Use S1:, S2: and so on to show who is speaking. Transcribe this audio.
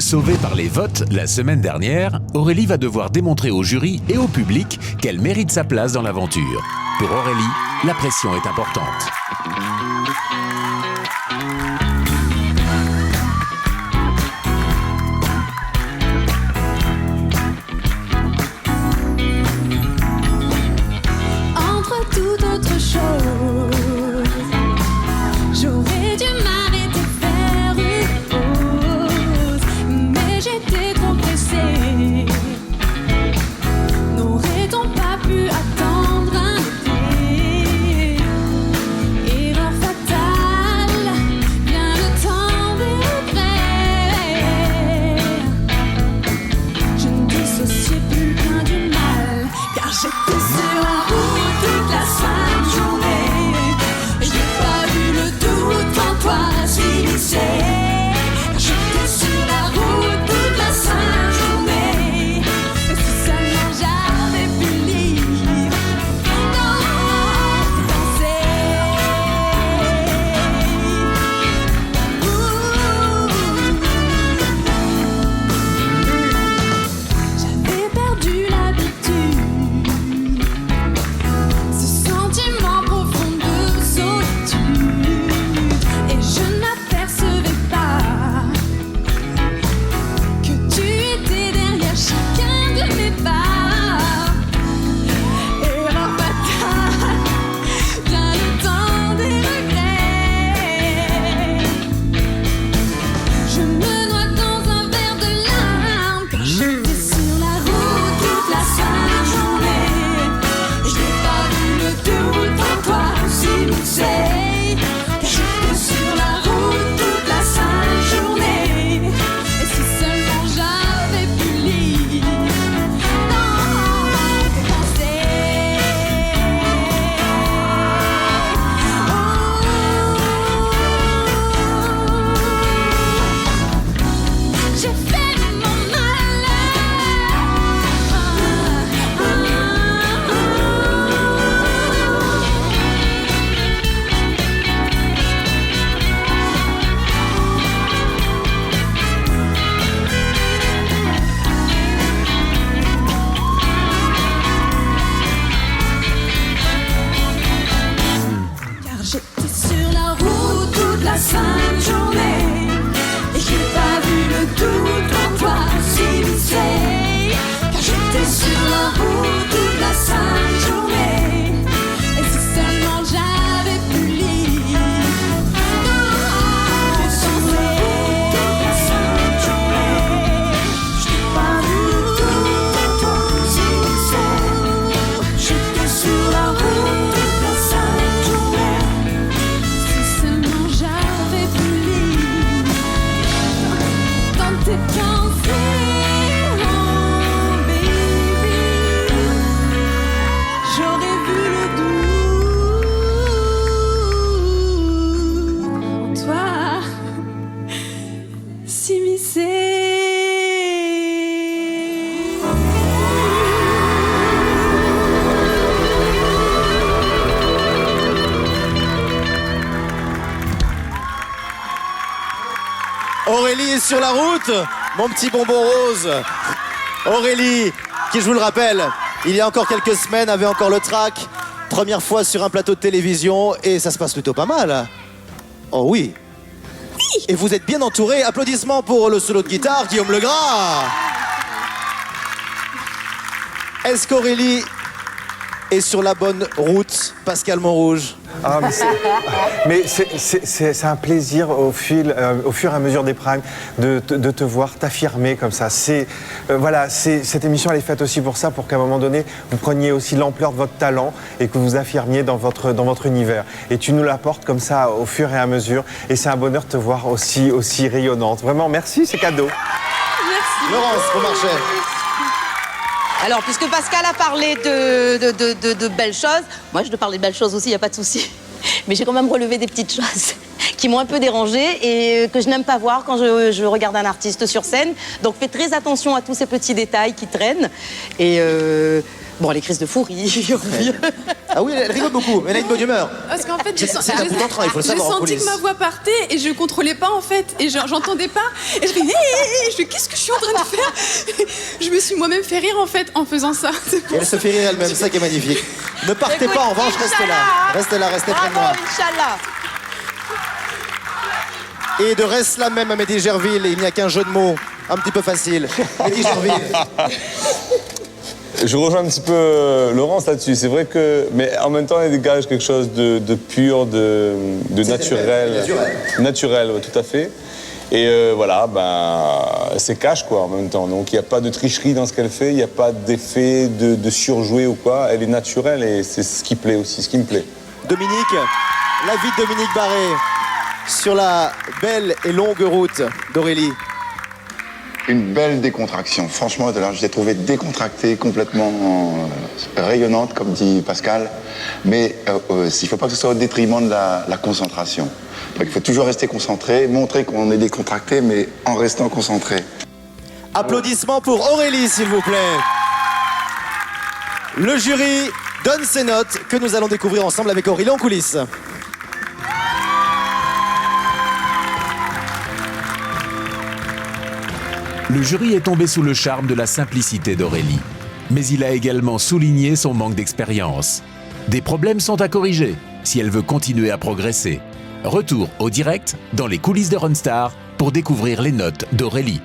S1: Sauvée par les votes la semaine dernière, Aurélie va devoir démontrer au jury et au public qu'elle mérite sa place dans l'aventure. Pour Aurélie, la pression est importante.
S2: Entre toute autre chose, j'aurais dû m'arrêter faire une pause, mais j'étais trop pressée. N'aurait-on pas pu attendre un été? Erreur fatale, bien le temps des regrets. Je ne dissociais plus le bien du mal, car j'étais sur la route toute la sainte journée. Je n'ai pas vu le doute en toi s'immiscer. J'étais sur la route toute la sainte journée. Et si seulement j'avais pu lire dans tes pensées. J'avais perdu l'habitude, ce sentiment profond de solitude, et je n'apercevais pas que tu étais derrière chacun de mes pas. Erreur fatale, bien le temps des regrets. Je me noie dans un verre de larmes, car j'étais sur la route toute la sainte journée. Je n'ai pas vu le doute en toi s'immiscer. J'étais sur la route toute la sainte journée. Et si seulement j'avais pu lire dans tes pensées. J'ai fait mon car j'étais sur la route toute la sainte journée. Et j'ai pas vu le doute en toi s'immiscer. Car j'étais sur la route toute la sainte journée. Et si seulement j'avais pu lire dans tes pensées. Toute la sainte journée. Je n'ai pas vu le doute en toi s'immiscer. J'étais sur la route toute la sainte journée. Si seulement j'avais pu lire dans tes pensées, oh baby, j'aurais vu le doute en toi s'immiscer.
S3: Aurélie est sur la route, mon petit bonbon rose. Aurélie, qui, je vous le rappelle, il y a encore quelques semaines, avait encore le trac. Première fois sur un plateau de télévision et ça se passe plutôt pas mal. Oh oui. Et vous êtes bien entouré. Applaudissements pour le solo de guitare, Guillaume Legras. Est-ce qu'Aurélie est sur la bonne route, Pascal Montrouge?
S4: Ah, mais c'est un plaisir au fur et à mesure des primes de te voir t'affirmer comme ça. Voilà, cette émission elle est faite aussi pour ça, pour qu'à un moment donné vous preniez aussi l'ampleur de votre talent et que vous affirmiez dans votre univers. Et tu nous l'apportes comme ça au fur et à mesure. Et c'est un bonheur de te voir aussi rayonnante. Vraiment, merci, c'est cadeau.
S2: Merci.
S3: Laurence Beaumarchais.
S5: Alors, puisque Pascal a parlé de belles choses, moi je dois parler de belles choses aussi, il n'y a pas de souci. Mais j'ai quand même relevé des petites choses qui m'ont un peu dérangée et que je n'aime pas voir quand je regarde un artiste sur scène. Donc fais très attention à tous ces petits détails qui traînent. Et Bon, les crises de fou rire.
S3: Ah oui, elle rigole beaucoup, mais elle a une bonne humeur.
S2: Parce qu'en fait,
S3: C'est un bout d'entrain, il faut le
S2: j'ai
S3: savoir en
S2: senti
S3: coulisses.
S2: que ma voix partait et je contrôlais pas en fait. Et j'entendais pas. Et je fais, je fais, qu'est-ce que je suis en train de faire? Je me suis moi-même fait rire en fait en faisant ça. C'est
S3: Et
S2: pour
S3: elle se fait rire elle-même, c'est ça qui est magnifique. Ne partez
S5: Écoute,
S3: pas, en revanche, restez là.
S5: Inch'Allah.
S3: Restez là, restez près de moi.
S5: Bravo, Inch'Allah.
S3: Et de reste là même à Mehdi Gerville, il n'y a qu'un jeu de mots un petit peu facile. Mehdi Gerville.
S6: Je rejoins un petit peu Laurence là-dessus. C'est vrai que, mais en même temps, elle dégage quelque chose de pur, de naturel. Naturel, ouais, tout à fait. Et voilà, ben, c'est cash quoi en même temps. Donc il n'y a pas de tricherie dans ce qu'elle fait, il n'y a pas d'effet de surjouer ou quoi. Elle est naturelle et c'est ce qui plaît aussi, ce qui me plaît.
S3: Dominique, la vie de Dominique Barré sur la belle et longue route d'Aurélie.
S7: Une belle décontraction. Franchement, je l'ai trouvée décontractée, complètement rayonnante, comme dit Pascal. Mais il ne faut pas que ce soit au détriment de la concentration. Donc, il faut toujours rester concentré, montrer qu'on est décontracté, mais en restant concentré.
S3: Applaudissements pour Aurélie, s'il vous plaît. Le jury donne ses notes que nous allons découvrir ensemble avec Aurélie en coulisses.
S1: Le jury est tombé sous le charme de la simplicité d'Aurélie. Mais il a également souligné son manque d'expérience. Des problèmes sont à corriger si elle veut continuer à progresser. Retour au direct dans les coulisses de Runstar pour découvrir les notes d'Aurélie.